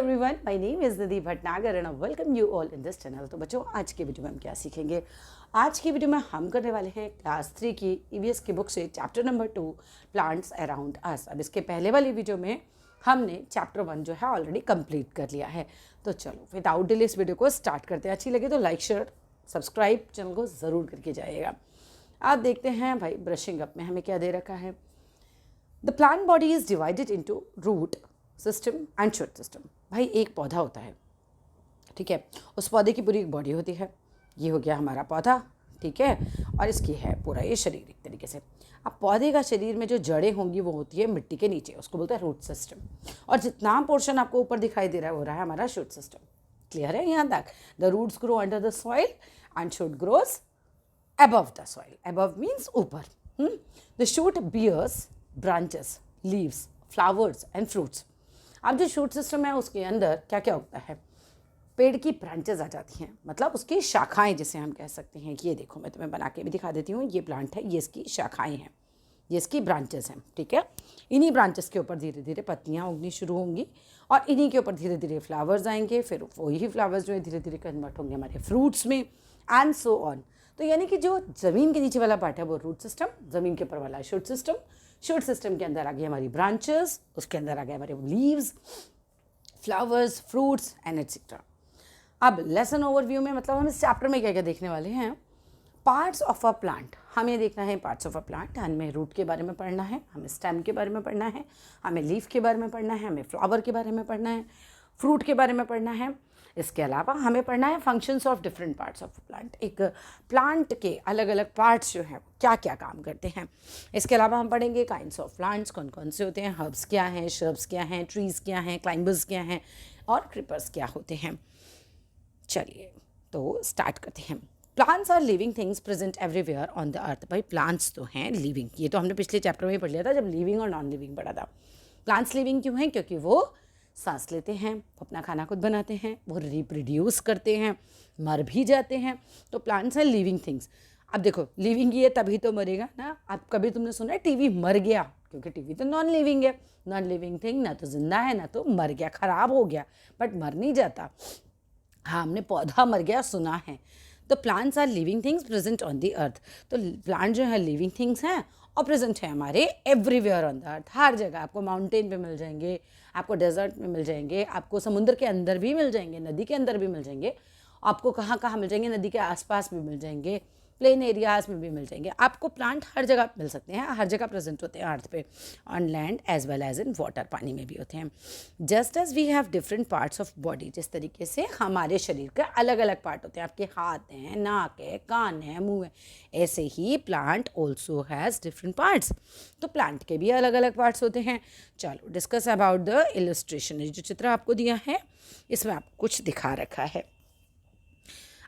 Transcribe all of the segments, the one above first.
everyone, my name is Nidhi Bhatnagar and I welcome you all in this channel। तो बच्चों, आज की video में हम क्या सीखेंगे? आज की वीडियो में हम करने वाले हैं क्लास 3 की ईवीएस की बुक से chapter number 2 plants around us. अब इसके पहले वाली वीडियो में हमने चैप्टर 1 जो है ऑलरेडी कंप्लीट कर लिया है। तो चलो विदाउट डिले इस वीडियो को स्टार्ट करते हैं। अच्छी लगे तो लाइक शेयर सब्सक्राइब चैनल को ज़रूर करके जाइएगा। आप देखते हैं भाई, ब्रशिंग अप में हमें क्या दे रखा है। The plant body is divided into root system and shoot system. भाई एक पौधा होता है, ठीक है, उस पौधे की पूरी एक बॉडी होती है। ये हो गया हमारा पौधा, ठीक है, और इसकी है पूरा ये शरीर एक तरीके से। अब पौधे का शरीर में जो जड़ें होंगी वो होती है मिट्टी के नीचे, उसको बोलते हैं रूट सिस्टम। और जितना पोर्शन आपको ऊपर दिखाई दे रहा है वो रहा है हमारा शूट सिस्टम। क्लियर है यहाँ तक? The roots grow under the soil and shoot grows above the soil. Above means ऊपर। The shoot bears branches, leaves, flowers and fruits. अब जो शूट सिस्टम है उसके अंदर क्या क्या उगता है? पेड़ की ब्रांचेस आ जाती हैं, मतलब उसकी शाखाएं जिसे हम कह सकते हैं। ये देखो, मैं तुम्हें बना के भी दिखा देती हूँ। ये प्लांट है, ये इसकी शाखाएं हैं, ये इसकी ब्रांचेस हैं, ठीक है। इन्हीं ब्रांचेस के ऊपर धीरे धीरे पत्तियाँ उगनी शुरू होंगी और इन्हीं के ऊपर धीरे धीरे फ्लावर्स आएंगे। फिर वही फ्लावर्स जो है धीरे धीरे कन्वर्ट होंगे हमारे फ्रूट्स में एंड सो ऑन। तो यानी कि जो ज़मीन के नीचे वाला पार्ट है वो रूट सिस्टम, ज़मीन के ऊपर वाला शूट सिस्टम, शूट सिस्टम के अंदर आ गई हमारी ब्रांचेस, उसके अंदर आ गए हमारे leaves, flowers, fruits and etcetera. अब लेसन ओवरव्यू में मतलब हम इस चैप्टर में क्या क्या देखने वाले हैं। पार्ट्स ऑफ अ प्लांट, हमें देखना है पार्ट्स ऑफ अ प्लांट। हमें रूट के बारे में पढ़ना है, हमें स्टेम के बारे में पढ़ना है, हमें लीफ के बारे में पढ़ना है, हमें फ्लावर के बारे में पढ़ना है, फ्रूट के बारे में पढ़ना है। इसके अलावा हमें पढ़ना है functions of different parts of plant. एक प्लांट के अलग अलग पार्ट्स जो हैं क्या क्या काम करते हैं। इसके अलावा हम पढ़ेंगे काइंड्स ऑफ प्लांट्स, कौन कौन से होते हैं, हर्ब्स क्या हैं, शर्ब्स क्या हैं, ट्रीज़ क्या हैं, क्लाइंबर्स क्या हैं और क्रीपर्स क्या होते हैं। चलिए तो स्टार्ट करते हैं। Plants are living things present everywhere on the earth. भाई प्लांट्स तो हैं लिविंग, ये तो हमने पिछले चैप्टर में ही पढ़ लिया था जब लिविंग और नॉन लिविंग पढ़ा था। प्लांट्स लिविंग क्यों हैं? क्योंकि वो सांस लेते हैं, अपना खाना खुद बनाते हैं, वो रिप्रोड्यूस करते हैं, मर भी जाते हैं। तो प्लांट्स हैं लिविंग थिंग्स। अब देखो, लिविंग ये तभी तो मरेगा ना। अब कभी तुमने सुना है टीवी मर गया? क्योंकि टीवी तो नॉन लिविंग है। नॉन लिविंग थिंग ना तो जिंदा है ना तो मर गया, खराब हो गया, बट मर नहीं जाता। हाँ, हमने पौधा मर गया सुना है। तो plants are living things present on the earth. तो प्लांट जो है लिविंग थिंग्स हैं और प्रेजेंट है हमारे एवरीवेयर ऑन द अर्थ। हर जगह आपको माउंटेन पे मिल जाएंगे, आपको डेजर्ट में मिल जाएंगे, आपको समुद्र के अंदर भी मिल जाएंगे, नदी के अंदर भी मिल जाएंगे, आपको कहाँ कहाँ मिल जाएंगे, नदी के आसपास भी मिल जाएंगे, प्लेन एरियाज में भी मिल जाएंगे। आपको प्लांट हर जगह मिल सकते हैं, हर जगह प्रेजेंट होते हैं अर्थ पे, on land as well as in water, पानी में भी होते हैं। Just as we have different parts of body, जिस तरीके से हमारे शरीर के अलग अलग पार्ट होते हैं, आपके हाथ हैं, नाक है, कान है, मुंह है, ऐसे ही plant also has different parts. तो प्लांट के भी अलग अलग पार्ट्स होते हैं। चलो डिस्कस अबाउट द इलस्ट्रेशन। जो चित्र आपको दिया है इसमें आपको कुछ दिखा रखा है।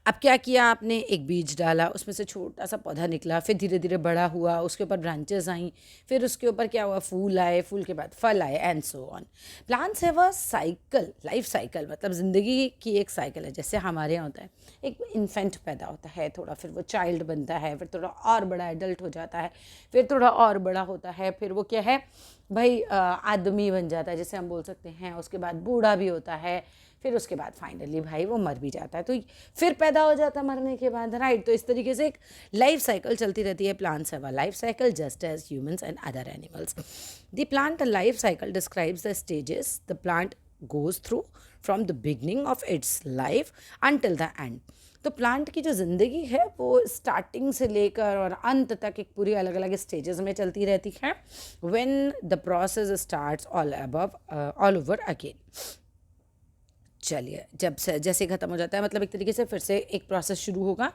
अब क्या किया आपने, एक बीज डाला, उसमें से छोटा सा पौधा निकला, फिर धीरे धीरे बड़ा हुआ, उसके ऊपर ब्रांचेस आई, फिर उसके ऊपर क्या हुआ, फूल आए, फूल के बाद फल आए and so on. Plants have a cycle, life cycle, मतलब ज़िंदगी की एक साइकिल है। जैसे हमारे यहाँ होता है, एक इन्फेंट पैदा होता है, थोड़ा फिर वो चाइल्ड बनता है, फिर थोड़ा और बड़ा एडल्ट हो जाता है, फिर थोड़ा और बड़ा होता है, फिर वो क्या है भाई आदमी बन जाता है जैसे हम बोल सकते हैं, उसके बाद बूढ़ा भी होता है, फिर उसके बाद फाइनली भाई वो मर भी जाता है, तो फिर पैदा हो जाता है मरने के बाद, राइट। तो इस तरीके से एक लाइफ साइकिल चलती रहती है। Plants have a life cycle just as humans and other animals. The plant life cycle describes the stages the plant goes through from the beginning of its life until the end. तो plant की जो ज़िंदगी है वो starting से लेकर और अंत तक एक पूरी अलग अलग स्टेजेस में चलती रहती है। When the process starts all over again. चलिए, जब से जैसे ख़त्म हो जाता है मतलब एक तरीके से फिर से एक प्रोसेस शुरू होगा।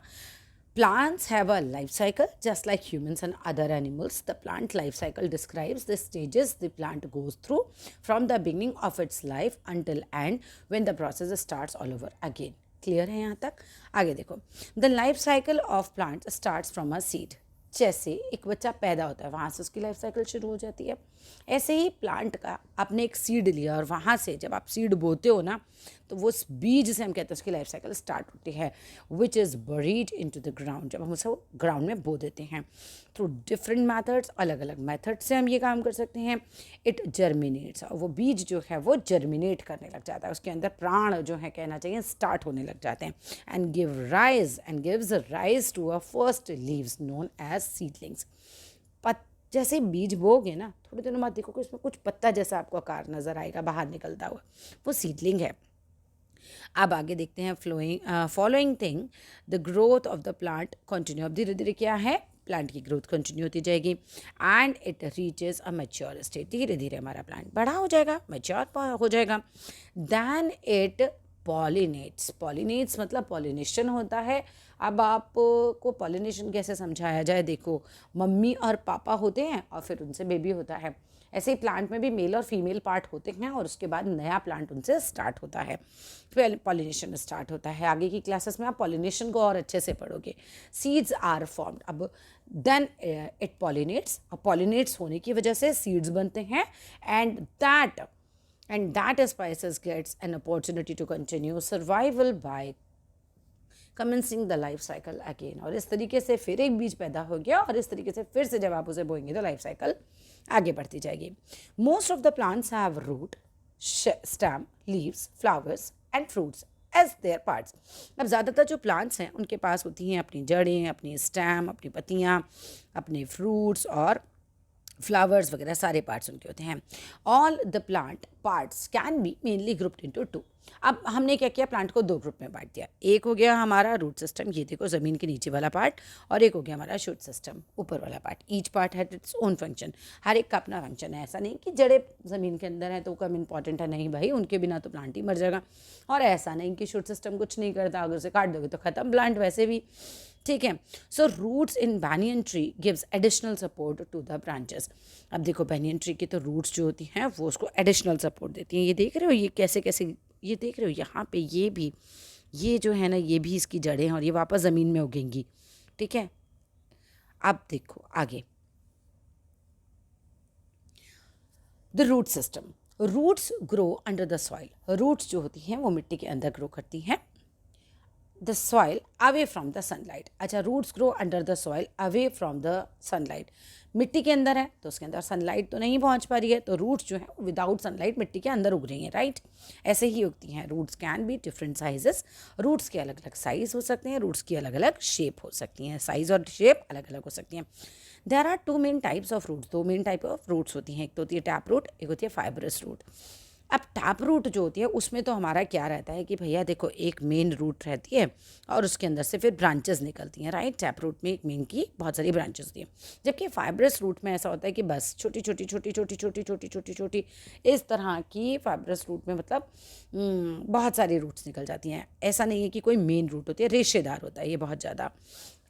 Plants have a life cycle just like humans and other animals. The plant life cycle describes the stages the plant goes through from the beginning of its life until and when the process starts all over again. Clear है यहाँ तक? आगे देखो, the life cycle of plant starts from a seed. जैसे एक बच्चा पैदा होता है वहाँ से उसकी लाइफ साइकिल शुरू हो जाती है। ऐसे ही प्लांट का आपने एक सीड लिया और वहाँ से जब आप सीड बोते हो ना, तो वो बीज से हम कहते हैं उसकी लाइफ साइकिल स्टार्ट होती है, which is buried into the ground, जब हम उसे ग्राउंड में बो देते हैं। थ्रू डिफरेंट मैथड्स, अलग अलग मैथड से हम ये काम कर सकते हैं। इट जर्मिनेट्स, और वो बीज जो है वो जर्मिनेट करने लग जाता है, उसके अंदर प्राण जो है कहना चाहिए स्टार्ट होने लग जाते हैं। And gives rise to a first leaves known as seedlings. जैसे बीज बोगे ना, थोड़े दिनों बाद देखो कि उसमें कुछ पत्ता जैसा आपको आकार नजर आएगा बाहर निकलता हुआ, वो सीडलिंग है। अब आगे देखते हैं following thing, the growth of the plant continue. अब धीरे धीरे क्या है, प्लांट की ग्रोथ कंटिन्यू होती जाएगी and it reaches a mature state. धीरे धीरे हमारा प्लांट बड़ा हो जाएगा, मैच्योर हो जाएगा। देन इट पॉलिनेट्स मतलब पॉलिनेशन होता है। अब आपको पॉलिनेशन कैसे समझाया जाए, देखो मम्मी और पापा होते हैं और फिर उनसे बेबी होता है, ऐसे ही प्लांट में भी मेल और फीमेल पार्ट होते हैं और उसके बाद नया प्लांट उनसे स्टार्ट होता है, फिर पॉलिनेशन स्टार्ट होता है। आगे की क्लासेस में आप पॉलिनेशन को और अच्छे से पढ़ोगे। सीड्स आर फॉर्म्ड, अब देन इट पॉलिनेट्स, और पॉलिनेट्स होने की वजह से सीड्स बनते हैं and that species gets an opportunity to continue survival by commencing the life cycle again। और इस तरीके से फिर एक बीज पैदा हो गया और इस तरीके से फिर से जब आप उसे बोएंगे तो लाइफ साइकिल आगे बढ़ती जाएगी। Most of the plants have root, stem, leaves, flowers and fruits as their parts. अब ज़्यादातर जो प्लांट्स हैं उनके पास होती हैं अपनी जड़ें, अपनी स्टेम, अपनी पत्तियाँ, अपने फ्रूट्स और फ्लावर्स वगैरह सारे पार्ट्स उनके होते हैं। All the plant parts can be mainly grouped into two. अब हमने क्या किया, प्लांट को दो ग्रुप में बांट दिया। एक हो गया हमारा रूट सिस्टम, ये देखो ज़मीन के नीचे वाला पार्ट, और एक हो गया हमारा शूट सिस्टम, ऊपर वाला part. Each part had its own function, हर एक का अपना फंक्शन है। ऐसा नहीं कि जड़ें ज़मीन के अंदर है तो कम इंपॉर्टेंट है, नहीं भाई, उनके बिना तो प्लांट ही मर जाएगा। और ऐसा नहीं कि शूट सिस्टम कुछ नहीं करता, अगर उसे काट दोगे तो ख़त्म प्लांट वैसे भी, ठीक है। So roots in banyan tree gives additional support to the branches. अब देखो बैनियन ट्री की तो रूट्स जो होती हैं वो उसको एडिशनल सपोर्ट देती हैं। ये देख रहे हो ये कैसे कैसे, ये देख रहे हो यहाँ पे ये भी, ये जो है ना ये भी इसकी जड़ें हैं और ये वापस ज़मीन में उगेंगी, ठीक है। अब देखो आगे, the root system, roots grow under the soil. Roots जो होती हैं वो मिट्टी के अंदर ग्रो करती हैं। The soil away from the sunlight. अच्छा, roots grow under the soil away from the sunlight. मिट्टी के अंदर है तो उसके अंदर सनलाइट तो नहीं पहुंच पा रही है, तो रूट्स जो है विदाउट सनलाइट मिट्टी के अंदर उग रही हैं, राइट। ऐसे ही उगती हैं। Roots can be different sizes, roots के अलग अलग साइज हो सकते हैं, रूट्स की अलग अलग शेप हो सकती हैं, साइज और शेप अलग अलग हो सकती हैं। There are two main types of roots, दो मेन टाइप ऑफ रूट्स होती हैं, एक तो होती है टैप रूट, एक होती है फाइब्रस रूट। अब टैप रूट जो होती है उसमें तो हमारा क्या रहता है कि भैया देखो एक मेन रूट रहती है और उसके अंदर से फिर ब्रांचेस निकलती हैं, राइट। टैप रूट में एक मेन की बहुत सारी ब्रांचेस होती हैं, जबकि फाइब्रस रूट में ऐसा होता है कि बस छोटी छोटी छोटी छोटी छोटी छोटी छोटी छोटी इस तरह की फाइब्रस रूट में मतलब बहुत सारी रूट्स निकल जाती हैं। ऐसा नहीं है कि कोई मेन रूट होती है, रेशेदार होता है ये बहुत ज़्यादा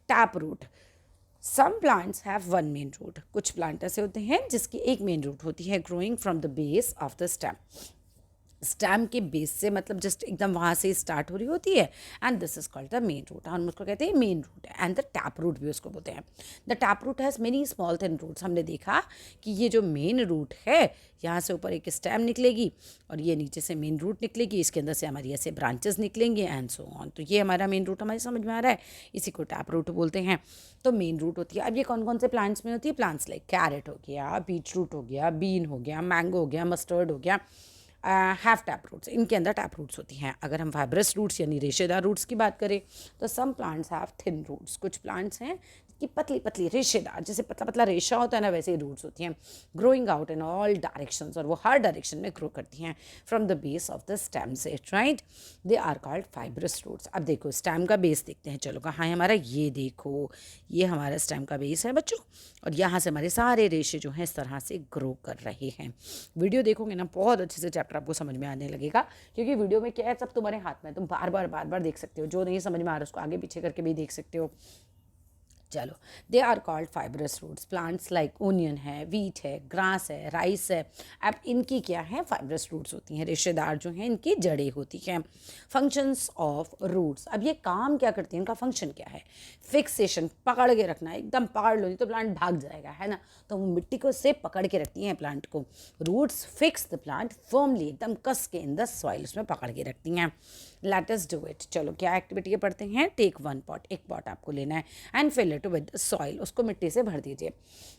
tap root. Some plants have one main root, कुछ प्लांट ऐसे होते हैं जिसकी एक मेन रूट होती है, growing from the base of the stem. Stem के बेस से मतलब जस्ट एकदम वहाँ से स्टार्ट हो रही होती है, and this is called the main root. हम उसको कहते हैं main root, and the tap root भी उसको बोलते हैं। The tap root has many small thin roots. हमने देखा कि ये जो मेन रूट है यहाँ से ऊपर एक स्टेम निकलेगी और ये नीचे से मेन रूट निकलेगी, इसके अंदर से हमारी ऐसे ब्रांचेस निकलेंगे एंड सो ऑन। तो ये हमारा मेन रूट हमारी समझ में आ रहा है, इसी को टैप रूट बोलते हैं। तो मेन रूट होती है। अब ये कौन कौन से प्लांट्स में होती है, प्लांट्स लाइक कैरेट हो गया, बीट रूट हो गया, बीन हो गया, मैंगो हो गया, मस्टर्ड हो गया, हैव टैप रूट्स, इनके अंदर टैप रूट्स होती हैं। अगर हम फाइब्रस रूट्स यानी रेशेदार रूट्स की बात करें तो some plants have thin roots, कुछ प्लांट्स हैं कि पतली पतली रेशेदार, जैसे पतला पतला रेशा होता है ना वैसे ही रूट्स होती हैं, growing out in all directions, और वो हर डायरेक्शन में ग्रो करती हैं from the base of the stem से, right. They are called fibrous roots. अब देखो स्टेम का बेस देखते हैं, चलो कहाँ है हमारा, ये देखो ये हमारा स्टेम का बेस है बच्चों, और यहाँ से हमारे सारे रेशे जो हैं इस तरह से ग्रो कर रहे हैं। वीडियो देखोगे ना बहुत अच्छे से चैप्टर आपको समझ में आने लगेगा, क्योंकि वीडियो में क्या है सब तुम्हारे हाथ में, तुम बार बार देख सकते हो, जो नहीं समझ में आ रहा उसको आगे पीछे करके भी देख सकते हो। चलो, they are called fibrous roots. Plants like onion है, वीट है, ग्रास है, राइस है, अब इनकी क्या है, फाइब्रस रूट्स होती हैं, रेशेदार जो हैं इनकी जड़ें होती हैं। फंक्शंस ऑफ रूट्स, अब ये काम क्या करती हैं, इनका फंक्शन क्या है? फिक्सेशन, पकड़ के रखना, एकदम पकड़ लो नहीं तो प्लांट भाग जाएगा, है ना, तो वो मिट्टी को से पकड़ के रखती हैं प्लांट को। Roots fix the plant firmly, एकदम कस के इन द सॉइल, उसमें पकड़ के रखती हैं। Let us do it. चलो, क्या एक्टिविटी ये पढ़ते हैं। टेक वन पॉट, एक पॉट आपको लेना है, and fill it with soil, उसको मिट्टी से भर दीजिए।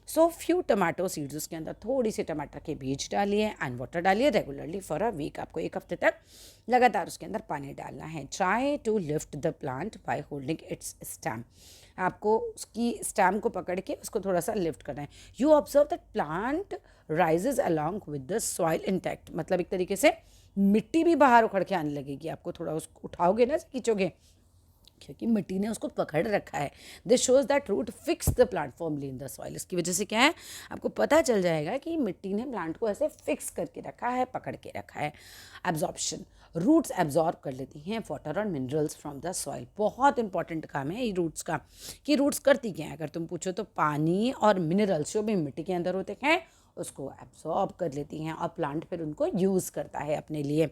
सो फ्यू टमाटो सीड्स, उसके अंदर थोड़ी सी टमाटर के बीज डालिए, एंड वाटर डालिए रेगुलरली फॉर अ वीक, आपको एक हफ्ते तक लगातार उसके अंदर पानी डालना है। Try to lift the plant by holding its stem, आपको उसकी स्टेम को पकड़ के उसको थोड़ा सा लिफ्ट करना है। You observe that plant rises along with the soil intact, मतलब एक तरीके से मिट्टी भी बाहर उखड़ के आने लगेगी, आपको थोड़ा उसको उठाओगे ना, खींचोगे, क्योंकि मिट्टी ने उसको पकड़ रखा है। This shows that root fix the plant formally in the soil, इसकी वजह से क्या है, आपको पता चल जाएगा कि मिट्टी ने प्लांट को ऐसे फिक्स करके रखा है, पकड़ के रखा है। एब्जॉर्प्शन, रूट्स एब्जॉर्ब कर लेती हैं वाटर और मिनरल्स फ्रॉम द सॉइल। बहुत इंपॉर्टेंट काम है ये रूट्स का, कि रूट्स करती क्या है, अगर तुम पूछो तो पानी और मिनरल्स जो भी मिट्टी के अंदर होते हैं उसको एब्जॉर्ब कर लेती हैं, और प्लांट फिर उनको यूज़ करता है अपने लिए।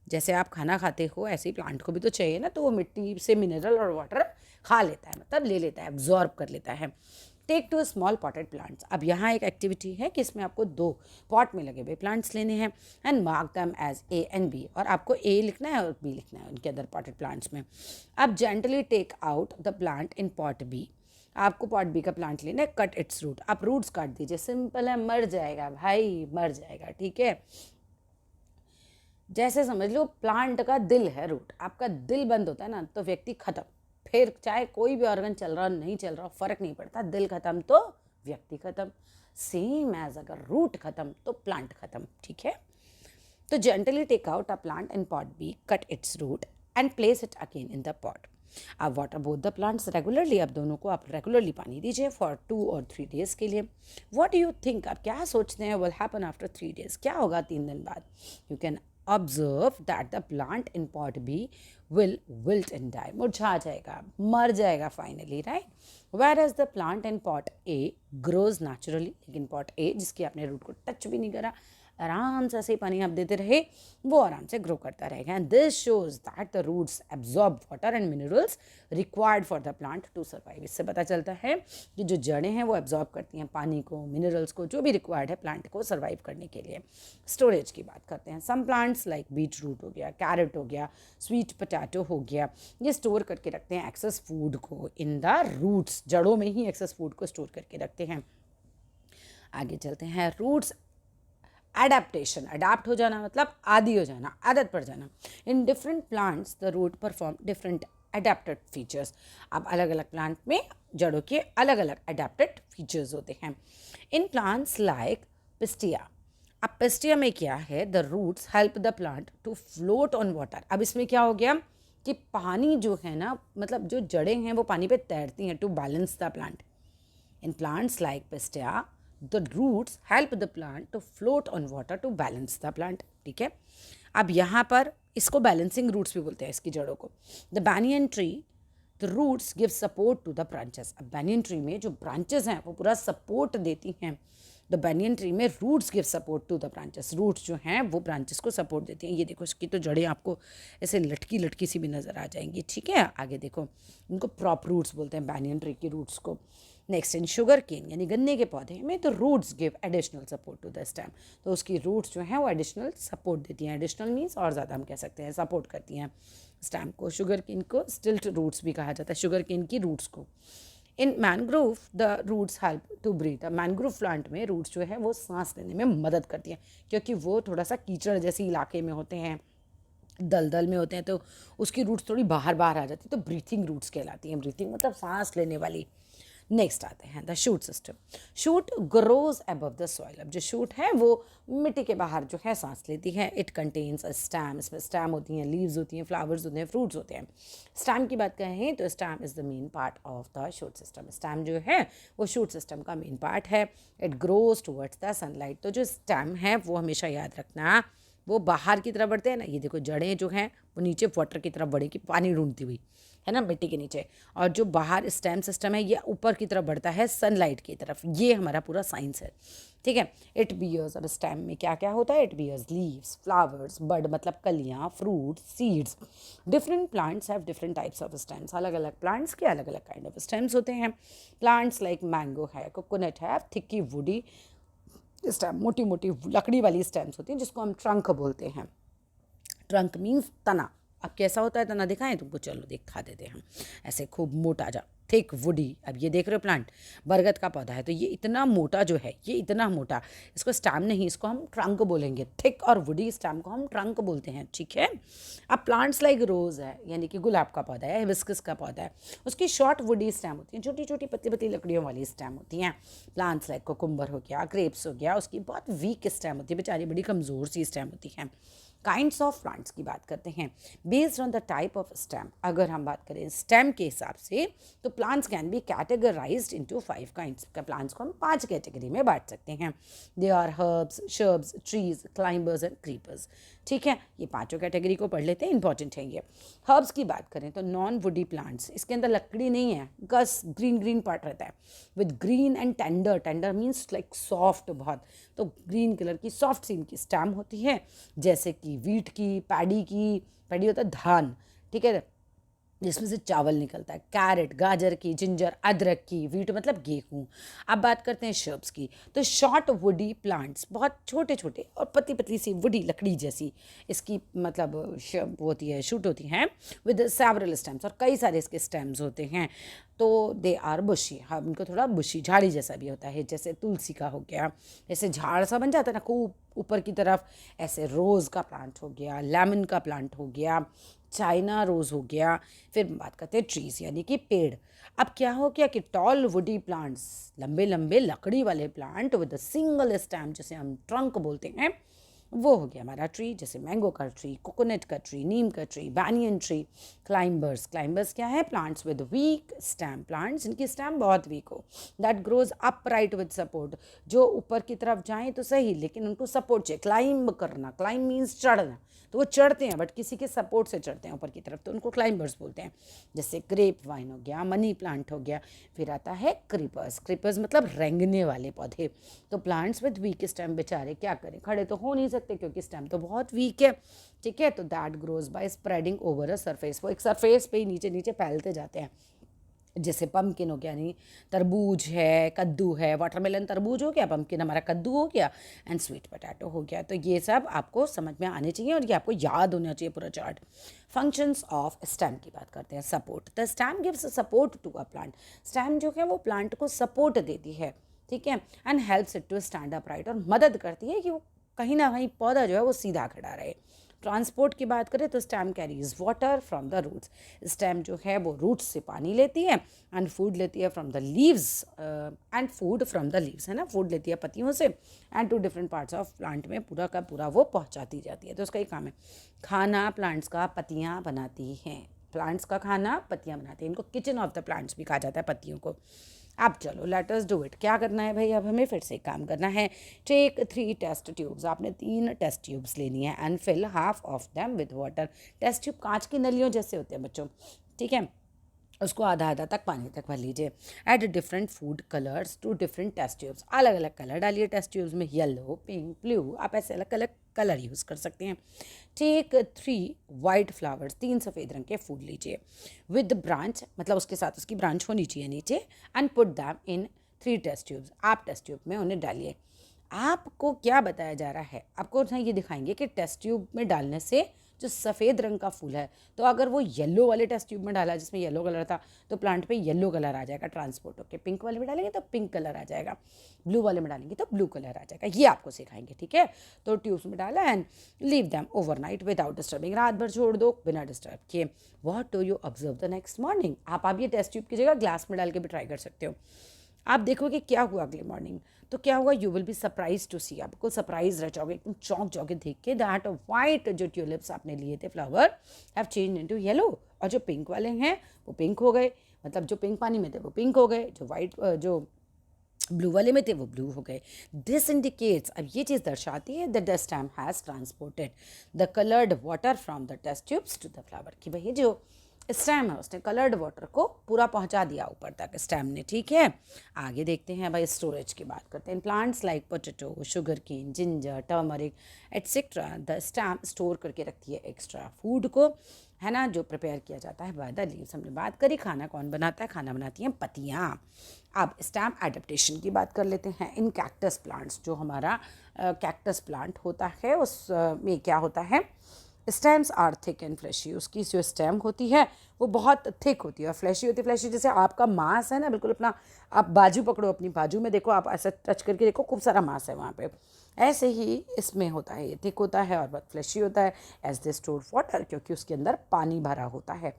जैसे आप खाना खाते हो ऐसे ही प्लांट को भी तो चाहिए ना, तो वो मिट्टी से मिनरल और वाटर खा लेता है, मतलब ले लेता है, एब्जॉर्ब कर लेता है। Take two small potted plants, अब यहाँ एक एक्टिविटी है कि इसमें आपको 2 पॉट में लगे हुए प्लांट्स लेने हैं, and mark them as A and B, और आपको ए लिखना है और बी लिखना है उनके अंदर पॉटेड प्लांट्स में। अब gently take out the plant in pot B, आपको पॉट बी का प्लांट लेना है, कट इट्स रूट, आप रूट्स काट दीजिए, सिंपल है, मर जाएगा भाई, मर जाएगा, ठीक है। जैसे समझ लो प्लांट का दिल है रूट, आपका दिल बंद होता है ना तो व्यक्ति खत्म, फिर चाहे कोई भी ऑर्गन चल रहा नहीं चल रहा फर्क नहीं पड़ता, दिल खत्म तो व्यक्ति खत्म, सेम एज अगर रूट खत्म तो प्लांट खत्म, ठीक है। तो gently take out a plant in pot B, cut its root and place it again in the pot. अब water both the plants regularly, अब दोनों को आप रेगुलरली पानी दीजिए फॉर 2 और 3 डेज के लिए। व्हाट डू यू थिंक, आप क्या सोचते हैं, विल हैपन आफ्टर 3 डेज, क्या होगा 3 दिन बाद? You can observe that the plant in pot B will wilt and die, मुरझा जाएगा, मर जाएगा finally, right. whereas the plant in pot A grows naturally, लेकिन pot A जिसकी आपने रूट को टच भी नहीं करा, आराम से ऐसे ही पानी आप देते रहे, वो आराम से ग्रो करता रहेगा। And this shows that the roots absorb water and minerals required for the plant to survive, इससे पता चलता है कि जो जड़ें हैं वो एब्जॉर्ब करती हैं पानी को, मिनरल्स को, जो भी रिक्वायर्ड है प्लांट को सर्वाइव करने के लिए। स्टोरेज की बात करते हैं। Some plants like beet root हो गया, कैरेट हो गया, स्वीट पोटैटो हो गया, ये स्टोर करके रखते हैं एक्सेस फूड को इन द रूट्स, जड़ों में ही एक्सेस फूड को स्टोर करके रखते हैं। आगे चलते हैं। रूट्स एडेप्टेशन, अडाप्ट हो जाना मतलब आदी हो जाना, आदत पड़ जाना। In different plants the root perform different adapted features, अब अलग अलग प्लांट में जड़ों के अलग अलग अडेप्टेड फीचर्स होते हैं। इन प्लांट्स लाइक पिस्टिया, अब पिस्टिया में क्या है, the roots help the plant to float on water. अब इसमें क्या हो गया कि पानी जो है ना, मतलब जो जड़ें हैं वो पानी पे तैरती हैं, to balance the plant. In plants like Pistia, the roots help the plant to float on water to balance the plant, ठीक है। अब यहाँ पर इसको बैलेंसिंग रूट्स भी बोलते हैं, इसकी जड़ों को। The banyan tree, the roots give support to the branches, अब बैनियन ट्री में जो ब्रांचेस हैं वो पूरा सपोर्ट देती हैं। द बैनियन ट्री में roots give support to the branches, roots जो हैं वो ब्रांचेस को सपोर्ट देती हैं। ये देखो इसकी तो जड़ें आपको ऐसे लटकी लटकी सी भी नज़र आ जाएंगी, ठीक है। आगे देखो, इनको प्रॉप रूट्स बोलते हैं बैनियन ट्री की रूट्स को। नेक्स्ट, इन शुगर केन यानी गन्ने के पौधे में तो roots give additional support to the stem, तो उसकी रूट्स जो हैं वो एडिशनल सपोर्ट देती हैं। एडिशनल मीन्स और ज़्यादा हम कह सकते हैं, सपोर्ट करती हैं स्टेम को। शुगर केन को स्टिल्ट रूट्स भी कहा जाता है, शुगर केन की रूट्स को। In mangrove the roots help to breathe, mangrove plant में रूट्स जो है वो सांस लेने में मदद करती हैं, क्योंकि वो थोड़ा सा कीचड़ जैसे इलाके में होते हैं, दलदल में होते हैं, तो उसकी रूट्स थोड़ी बाहर बाहर आ जाती है, तो ब्रीथिंग रूट्स कहलाती हैं। ब्रीथिंग मतलब सांस लेने वाली। नेक्स्ट आते हैं the shoot system. Shoot grows above the soil, अब जो शूट है वो मिट्टी के बाहर जो है सांस लेती है। इट कंटेन्स अ स्टैम, इसमें स्टैम होती हैं, लीव्स होती हैं, फ्लावर्स होते हैं, फ्रूट्स होते हैं। स्टैम की बात करें तो stem is the main part of the shoot system, stem जो है वो शूट सिस्टम का मेन पार्ट है। It grows towards the sunlight, तो जो स्टैम है वो हमेशा याद रखना वो बाहर की तरफ बढ़ते हैं ना, ये देखो जड़ें जो हैं वो नीचे वाटर की तरफ बढ़ेगी, पानी ढूंढती हुई, है ना, मिट्टी के नीचे। और जो बाहर स्टेम सिस्टम है ये ऊपर की तरफ बढ़ता है सनलाइट की तरफ। ये हमारा पूरा साइंस है, ठीक है। इट बियर्स, अब स्टेम में क्या क्या होता है, इट बियर्स लीव्स, फ्लावर्स, बड मतलब कलियाँ, fruit, seeds. Different plants have different types of stems, अलग अलग प्लांट्स के अलग अलग काइंड ऑफ स्टेम्स होते हैं। प्लांट्स लाइक मैंगो है, कोकोनट है, थिकी वुडी स्टेम, मोटी मोटी लकड़ी वाली स्टेम्स होती हैं जिसको हम ट्रंक बोलते हैं। ट्रंक मीन्स तना। अब कैसा होता है तना, दिखाएं तुमको, चलो दिखा देते हैं हम। ऐसे खूब मोटा जा, थिक वुडी। अब ये देख रहे हो प्लांट, बरगद का पौधा है, तो ये इतना मोटा जो है, ये इतना मोटा, इसको स्टैम नहीं, इसको हम ट्रंक बोलेंगे। थिक और वुडी स्टैम को हम ट्रंक बोलते हैं, ठीक है। अब प्लांट्स लाइक रोज़ है, यानी कि गुलाब का पौधा है, हिबिस्कस का पौधा है, उसकी शॉर्ट वुडी स्टैम होती हैं, छोटी छोटी पतली पतली लकड़ियों वाली स्टैम होती हैं। प्लांट्स लाइक कोकुम्बर हो गया, ग्रेप्स हो गया, उसकी बहुत वीक स्टैम होती है, बेचारी बड़ी कमज़ोर सी स्टैम होती है। काइंड्स ऑफ प्लांट्स की बात करते हैं based on the type of stem. अगर हम बात करें स्टेम के हिसाब से तो plants can be categorized into 5 kinds. Plants को हम 5 कैटेगरी में बांट सकते हैं। They are herbs, shrubs, trees, climbers and creepers, ठीक है। ये पांचों कैटेगरी को पढ़ लेते हैं, इंपॉर्टेंट है ये। हर्ब्स की बात करें तो नॉन वुडी प्लांट्स, इसके अंदर लकड़ी नहीं है, गस ग्रीन ग्रीन पार्ट रहता है with green and tender, tender means like soft बहुत, तो ग्रीन कलर की सॉफ्ट सी इनकी स्टेम होती है, जैसे कि वीट की, पैडी की, पैडी होता है धान, ठीक है, जिसमें से चावल निकलता है, कैरेट, गाजर की, जिंजर, अदरक की, वीट मतलब गेहूँ। अब बात करते हैं शर्ब्स की, तो शॉर्ट वुडी प्लांट्स, बहुत छोटे छोटे और पतली पतली सी वुडी लकड़ी जैसी इसकी मतलब शर्ब होती है, शूट होती हैं विद सेवरल स्टेम्स, और कई सारे इसके स्टेम्स होते हैं। तो दे आर बुशी, हम इनको थोड़ा बुशी झाड़ी जैसा भी होता है, जैसे तुलसी का हो गया, जैसे झाड़ सा बन जाता है ना खूब ऊपर की तरफ, ऐसे रोज़ का प्लांट हो गया, लेमन का प्लांट हो गया, चाइना रोज़ हो गया। फिर बात करते हैं ट्रीज यानी कि पेड़। अब क्या हो गया कि टॉल वुडी प्लांट्स, लंबे लंबे लकड़ी वाले plant with a single stem, जिसे हम ट्रंक बोलते हैं, वो हो गया हमारा ट्री, जैसे मैंगो का ट्री, कोकोनट का ट्री, नीम का tree, banyan tree. Climbers, climbers क्या है, plants with weak stem, plants इनकी स्टेम बहुत वीक हो, that grows upright with support, जो ऊपर की तरफ जाएं तो सही लेकिन उनको सपोर्ट चाहिए। क्लाइंब करना, क्लाइंब मीन्स चढ़ना, तो वो चढ़ते हैं बट किसी के सपोर्ट से चढ़ते हैं ऊपर की तरफ, तो उनको क्लाइंबर्स बोलते हैं। जैसे ग्रेप वाइन हो गया, मनी प्लांट हो गया। फिर आता है क्रीपर्स, क्रीपर्स मतलब रेंगने वाले पौधे। तो प्लांट्स विद वीक स्टेम बेचारे क्या करें, खड़े तो हो नहीं सकते क्योंकि स्टेम तो बहुत वीक है, ठीक है। तो that grows bye spreading over a surface, वो एक सरफेस पे ही नीचे नीचे फैलते जाते हैं। जैसे पम्पकिन हो गया, नहीं तरबूज है, कद्दू है, वाटरमेलन तरबूज हो गया, पम्पकिन हमारा कद्दू हो गया, एंड स्वीट पोटैटो हो गया। तो ये सब आपको समझ में आने चाहिए और ये आपको याद होना चाहिए पूरा चार्ट। फंक्शंस ऑफ स्टेम की बात करते हैं। Support, the stem gives support to a plant, stem जो है वो प्लांट को सपोर्ट देती है, ठीक है, and helps it to stand up right, और मदद करती है कि वो कहीं ना कहीं पौधा जो है वो सीधा खड़ा रहे। ट्रांसपोर्ट की बात करें तो stem carries water from the roots, stem जो है वो रूट्स से पानी लेती है, एंड फूड लेती है from the leaves, and food from the leaves, है ना, फूड लेती है पत्तियों से, and to different parts of plant में पूरा का पूरा वो पहुंचाती जाती है। तो उसका ही काम है, खाना प्लांट्स का पत्तियाँ बनाती हैं, प्लांट्स का खाना पत्तियाँ बनाती हैं, इनको किचन ऑफ द प्लांट्स भी कहा जाता है पत्तियों को। अब चलो लेट अस डू इट, क्या करना है भाई, अब हमें फिर से काम करना है। टेक 3 टेस्ट ट्यूब्स, आपने 3 टेस्ट ट्यूब्स लेनी है, and fill half of them with water. Test tube कांच की नलियों जैसे होते हैं बच्चों, ठीक है, उसको आधा आधा तक पानी तक भर लीजिए। Add different food colours to different test tubes, अलग अलग कलर डालिए टेस्ट ट्यूब्स में, येलो, पिंक, ब्लू, आप ऐसे अलग अलग कलर यूज़ कर सकते हैं। टेक 3 वाइट फ्लावर्स, 3 सफ़ेद रंग के फूल लीजिए, विद ब्रांच मतलब उसके साथ उसकी ब्रांच होनी चाहिए नीचे, and put them in 3 test tubes, आप टेस्ट ट्यूब में उन्हें डालिए। आपको क्या बताया जा रहा है, आपको ना ये दिखाएंगे कि टेस्ट ट्यूब में डालने से जो सफ़ेद रंग का फूल है, तो अगर वो येलो वाले टेस्ट ट्यूब में डाला जिसमें येलो कलर था तो प्लांट पे येलो कलर आ जाएगा ट्रांसपोर्ट होके, पिंक वाले में डालेंगे तो पिंक कलर आ जाएगा, ब्लू वाले में डालेंगे तो ब्लू कलर आ जाएगा, ये आपको सिखाएंगे, ठीक है। तो ट्यूब्स में डाला and leave them overnight without disturbing, रात भर छोड़ दो बिना डिस्टर्ब किए। What do you observe the next morning, आप ये टेस्ट ट्यूब की जगह ग्लास में डाल के भी ट्राई कर सकते हो। आप देखोगे क्या हुआ अगली मॉर्निंग, तो क्या हुआ, you will be surprise to see, आपको सरप्राइज रह जाओगे, एकदम चौंक जाओगे देख के, दैट वाइट जो ट्यूलिप्स आपने लिए थे flower have change into yellow, और जो पिंक वाले हैं वो पिंक हो गए, मतलब जो पिंक पानी में थे वो पिंक हो गए, जो वाइट जो ब्लू वाले में थे वो ब्लू हो गए। दिस इंडिकेट्स, अब ये चीज़ दर्शाती है that the stem has transported the coloured water from the test tubes to the flower, कि भाई जो स्टेम है उसने कलर्ड वाटर को पूरा पहुंचा दिया ऊपर तक स्टेम ने, ठीक है। आगे देखते हैं भाई, स्टोरेज की बात करते हैं। Plants like potato, sugar cane, ginger, turmeric etcetera, the stem store करके रखती है एक्स्ट्रा फूड को, है ना, जो प्रिपेयर किया जाता है बाय द लीव्स। हमने बात करी खाना कौन बनाता है, खाना बनाती हैं पत्तियाँ। अब स्टेम एडेप्टेशन की बात कर लेते हैं। इन कैक्टस प्लांट्स, जो हमारा कैक्टस प्लांट होता है उसमें क्या होता है, stems are thick and fleshy, उसकी जो स्टेम होती है वो बहुत थिक होती है और फ्लैशी होती है। फ्लैशी जैसे आपका मांस है ना, बिल्कुल अपना आप बाजू पकड़ो, अपनी बाजू में देखो, आप ऐसा टच करके देखो, खूब सारा मांस है वहाँ पे, ऐसे ही इसमें होता है, ये थिक होता है और बहुत फ्लैशी होता है। एज दे स्टोर वाटर, क्योंकि उसके अंदर पानी भरा होता है।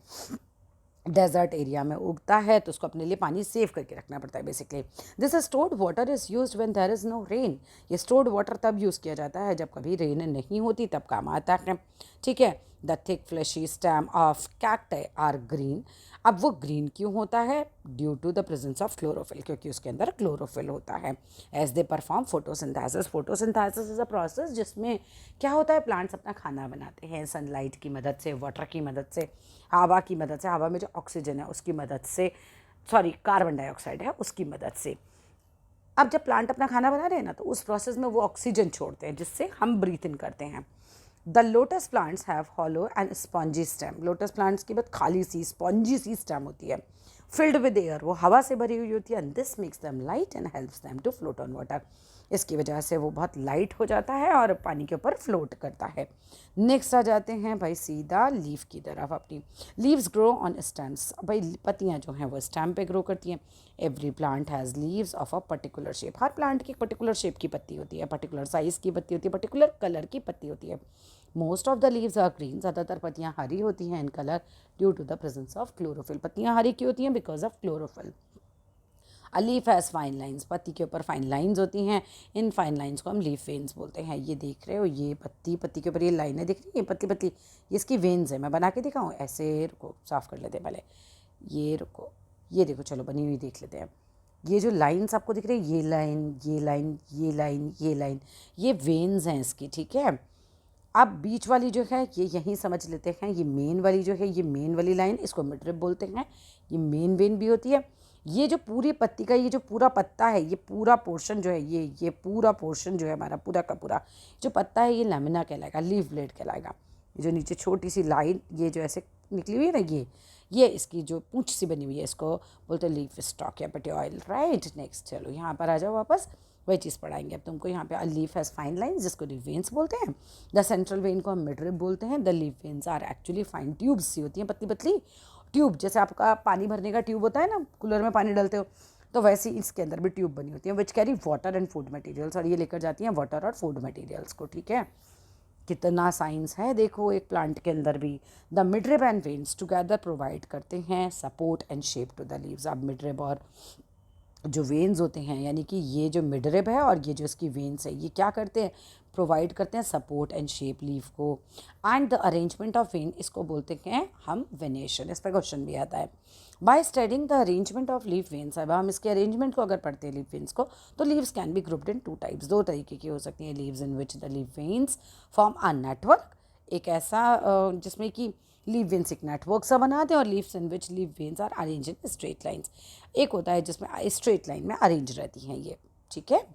डेजर्ट एरिया में उगता है तो उसको अपने लिए पानी सेव करके रखना पड़ता है basically. This stored water is used when there is no rain, ये स्टोर्ड वाटर तब यूज़ किया जाता है जब कभी रेन नहीं होती, तब काम आता है, ठीक है। The thick fleshy stem of cacti are green, अब वो ग्रीन क्यों होता है, due to the presence of chlorophyll, क्योंकि उसके अंदर क्लोरोफिल होता है। As they perform photosynthesis, photosynthesis is a process जिसमें क्या होता है, प्लांट्स अपना खाना बनाते हैं सनलाइट की मदद से, वाटर की मदद से, हवा की मदद से, हवा में जो ऑक्सीजन है उसकी मदद से, सॉरी कार्बन डाइऑक्साइड है उसकी मदद से। अब जब प्लांट अपना खाना बना रहे हैं ना, तो उस प्रोसेस में वो ऑक्सीजन छोड़ते हैं जिससे हम ब्रीथ इन करते हैं। The lotus plants have hollow and spongy stem, lotus plants की बात खाली सी स्पॉन्जी सी स्टेम होती है, फिल्ड विद एयर, वो हवा से भरी हुई होती है, and this makes them light and helps them to float on water, इसकी वजह से वो बहुत लाइट हो जाता है और पानी के ऊपर फ्लोट करता है। नेक्स्ट आ जाते हैं भाई सीधा लीफ की तरफ अपनी। लीव्स ग्रो ऑन स्टेम्स, भाई पत्तियाँ जो हैं वो स्टेम पे ग्रो करती हैं। Every plant has leaves of a particular shape, her plant की एक पर्टिकुलर शेप की पत्ती होती है, पर्टिकुलर साइज़ की पत्ती होती है, पर्टिकुलर कलर की पत्ती होती है। Most of the leaves are green, ज़्यादातर पत्तियाँ हरी होती हैं in colour, due to the presence of chlorophyll, पत्तियाँ हरी क्यों होती हैं, because of chlorophyll. A leaf has fine lines, पत्ती के ऊपर फाइन लाइन्स होती हैं, इन फाइन लाइन्स को हम लीफ वेन्स बोलते हैं। ये देख रहे हो, ये पत्ती के ऊपर ये लाइनें दिख रही हैं पतली पतली, ये इसकी वेन्स है। मैं बना के दिखाऊँ ऐसे, रुको साफ़ कर लेते हैं पहले, ये रुको, ये देखो, चलो बनी हुई देख लेते हैं। ये जो लाइन्स आपको दिख रही है, ये लाइन, ये लाइन, ये लाइन, ये लाइन, ये वेन्स हैं इसकी, ठीक है। अब बीच वाली जो है ये यहीं समझ लेते हैं, ये मेन वाली जो है, ये मेन वाली लाइन, इसको मिडरिप बोलते हैं, ये मेन वेन भी होती है। ये जो पूरी पत्ती का ये जो पूरा पत्ता है, ये पूरा पोर्शन जो है, ये पूरा पोर्शन जो है हमारा पूरा का पूरा जो पत्ता है, ये लैमिना कहलाएगा, लीफ ब्लेड कहलाएगा। ये जो नीचे छोटी सी लाइन ये जो ऐसे निकली हुई है ना, ये इसकी जो पूंछ सी बनी हुई है, इसको बोलते हैं लीफ स्टॉक या पेटियोल, राइट। नेक्स्ट चलो यहाँ पर आ जाओ वापस, वही चीज़ पढ़ाएंगे अब तुमको। यहाँ पे अ लीफ हैज़ फाइन लाइन्स, जिसको लीफ वेन्स बोलते हैं। द सेंट्रल वेन को हम मिडरिप बोलते हैं। The leaf veins are actually fine tubes सी होती हैं, पतली पतली ट्यूब, जैसे आपका पानी भरने का ट्यूब होता है ना, कूलर में पानी डालते हो, तो वैसे ही इसके अंदर भी ट्यूब बनी होती है, which carry water and food materials, और ये लेकर जाती हैं वाटर और फूड मटेरियल्स को, ठीक है। कितना साइंस है देखो एक प्लांट के अंदर भी। The midrib and veins together provide करते हैं support and shape to the leaves. अब मिडरिब और जो वेन्स होते हैं, यानी कि ये जो मिडरिब है और ये जो इसकी वेन्स है, ये क्या करते हैं, प्रोवाइड करते हैं सपोर्ट एंड शेप लीफ को। And the arrangement of when, इसको बोलते हैं हम वेनेशन, इस पर क्वेश्चन भी आता है। By studying the arrangement of leaf veins, अब हम इसके अरेंजमेंट को अगर पढ़ते हैं लीफ वेन्स को, तो leaves can be grouped in two types, दो तरीके की हो सकती हैं। Leaves in which the leaf veins form a network, एक ऐसा जिसमें कि लीफ वेन्स एक नेटवर्क सा बनाते हैं, और leaves in which leaf veins are arrange in straight lines, एक होता है जिसमें स्ट्रेट लाइन में अरेंज रहती हैं ये, ठीक है।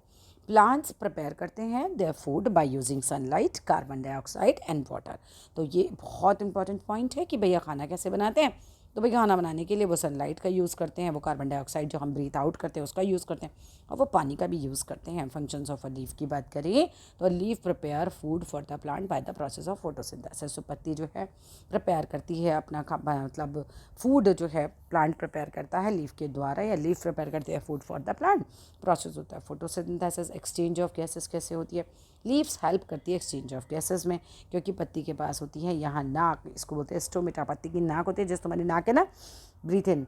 प्लांट्स प्रिपेयर करते हैं their food by using sunlight, carbon dioxide and water. तो ये बहुत इंपॉर्टेंट पॉइंट है कि भैया खाना कैसे बनाते हैं, तो भैया खाना बनाने के लिए वो सनलाइट का यूज़ करते हैं, वो कार्बन डाइऑक्साइड जो हम ब्रीथ आउट करते हैं उसका यूज़ करते हैं, और वो पानी का भी यूज़ करते हैं। फंक्शंस ऑफ अ लीफ की बात करें तो leaf prepare food for the plant by the process of photosynthesis. तो पत्ती जो है प्रिपेयर करती है अपना मतलब फूड जो है प्लांट प्रिपेयर करता है लीफ के द्वारा, या लीफ प्रिपेयर करती है food for the plant. Process होता है फोटोसिंथेसिस। एक्सचेंज ऑफ गैसेस कैसे होती है, लीव्स हेल्प करती है एक्सचेंज ऑफ गैसेस में, क्योंकि पत्ती के पास होती है यहाँ नाक, इसको बोलते हैं स्टोमेटा, पत्ती की नाक होती है, जैसे तुम्हारी नाक है ना, ब्रीथ इन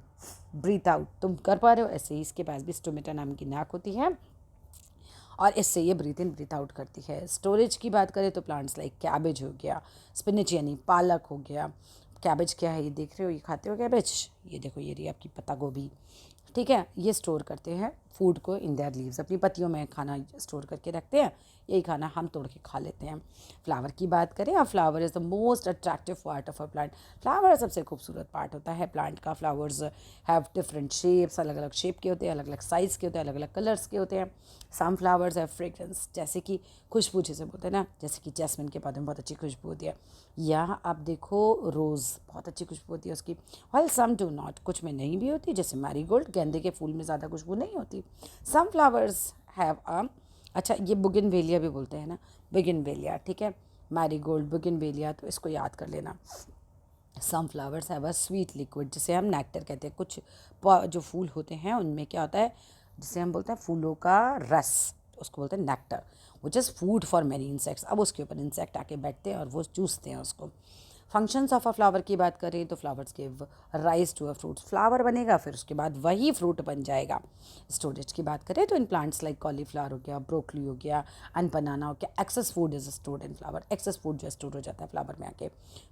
ब्रीथ आउट तुम कर पा रहे हो, ऐसे ही इसके पास भी स्टोमेटा नाम की नाक होती है, और इससे ये ब्रीथ इन ब्रीथ आउट करती है। स्टोरेज की बात करें तो प्लांट्स लाइक कैबेज हो गया, स्पिनच यानी पालक हो गया। कैबेज क्या है, ये देख रहे हो, ये खाते हो कैबेज, ये देखो ये रही आपकी पत्ता गोभी, ठीक है। ये स्टोर करते हैं फूड को इन देयर लीव्स, अपनी पत्तियों में खाना स्टोर करके रखते हैं, यही खाना हम तोड़ के खा लेते हैं। फ्लावर की बात करें, अब flower is the most attractive part of a plant. Flower सबसे खूबसूरत पार्ट होता है प्लांट का। फ्लावर्स हैव डिफरेंट शेप्स, अलग अलग शेप के होते हैं, अलग अलग साइज़ के होते हैं, अलग अलग कलर्स के होते हैं। सम फ्लावर्स हैव फ्रेग्रेंस, जैसे कि खुशबू जिसे बोलते हैं ना, जैसे कि जैस्मिन के पौधे में बहुत अच्छी खुशबू होती है, या आप देखो रोज़ बहुत अच्छी खुशबू होती है उसकी। वेल सम डू नॉट, कुछ में नहीं भी होती, जैसे मैरीगोल्ड, गेंदे के फूल में ज़्यादा खुशबू नहीं होती। सम फ्लावर्स हैव अच्छा ये बुगिनवेलिया भी बोलते हैं ना, बुगिनवेलिया, ठीक है, मैरीगोल्ड, बुगिनवेलिया, तो इसको याद कर लेना। Some flowers have a sweet liquid, जिसे हम नेक्टर कहते हैं। कुछ जो फूल होते हैं उनमें क्या होता है, जिसे हम बोलते हैं फूलों का रस, उसको बोलते हैं nectar, which is food for many insects. अब उसके ऊपर इंसेक्ट आके बैठते हैं और वो चूसते हैं उसको। फंक्शंस ऑफ अ फ्लावर की बात करें तो flowers give rise to a fruit, flower बनेगा फिर उसके बाद वही फ्रूट बन जाएगा। स्टोरेज की बात करें तो इन प्लांट्स लाइक कॉलीफ्लावर हो गया, ब्रोकली हो गया एंड बनाना हो गया, excess food is stored in flower, excess food जो स्टोर हो जाता है फ्लावर में आके।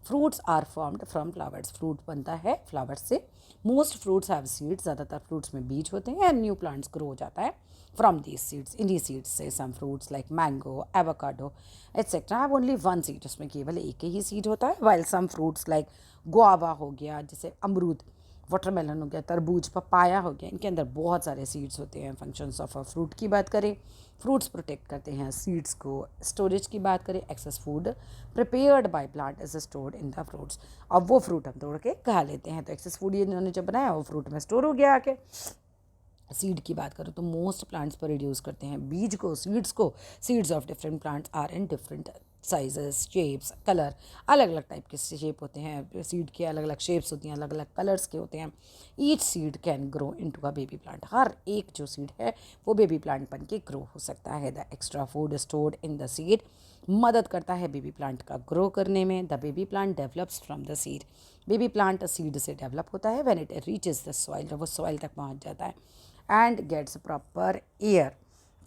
Fruits are formed from flowers, fruit बनता है फ्लावर से। मोस्ट फ्रूट्स हैव सीड्स, ज़्यादातर फ्रूट्स में बीज होते हैं, एंड न्यू प्लांट्स ग्रो हो जाता है from these seeds, इन्हीं सीड्स से। Some fruits like mango, avocado etcetera have only one seed, उसमें केवल एक ही सीड होता है। While some fruits like guava हो गया, जैसे अमरूद, वाटरमेलन हो गया, तरबूज, पपाया हो गया, इनके अंदर बहुत सारे सीड्स होते हैं। फंक्शंस ऑफ अ फ्रूट की बात करें, फ्रूट्स प्रोटेक्ट करते हैं सीड्स को। स्टोरेज की बात करें, excess food prepared by plant is stored in the fruits, अब वो फ्रूट हम तोड़ के खा लेते हैं, तो एक्सेस फूड ये इन्होंने जो बनाया वो फ्रूट में स्टोर हो गया आके। सीड की बात करो तो मोस्ट प्लांट्स पर रिड्यूस करते हैं बीज को, सीड्स को। Seeds of different plants are in different sizes, shapes, colour, अलग अलग टाइप के शेप होते हैं सीड के, अलग अलग शेप्स होती हैं, अलग अलग कलर्स के होते हैं। Each seed can grow into a baby plant, हर एक जो सीड है वो बेबी प्लांट बन के ग्रो हो सकता है। The extra food stored in the seed मदद करता है बेबी प्लांट का ग्रो करने में। The baby plant develops from the seed, baby plant seed से डेवलप होता है when it reaches the soil, जब वो सॉइल तक पहुंच जाता है, एंड गेट्स प्रॉपर एयर,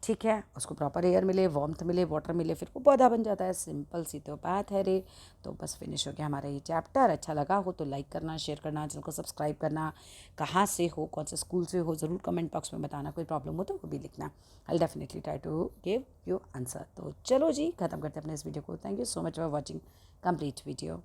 ठीक है, उसको प्रॉपर एयर मिले, वार्मथ मिले, वाटर मिले, फिर वो पौधा बन जाता है। सिंपल सी तो बात है रे। तो बस फिनिश हो गया हमारा ये चैप्टर। अच्छा लगा हो तो लाइक करना, शेयर करना, चैनल को सब्सक्राइब करना। कहाँ से हो, कौन से स्कूल से हो, ज़रूर कमेंट बॉक्स में बताना। कोई प्रॉब्लम हो तो वो भी लिखना, I definitely try to give you answer. तो चलो जी, ख़त्म करते हैं अपने इस वीडियो को। Thank you so much for watching complete video.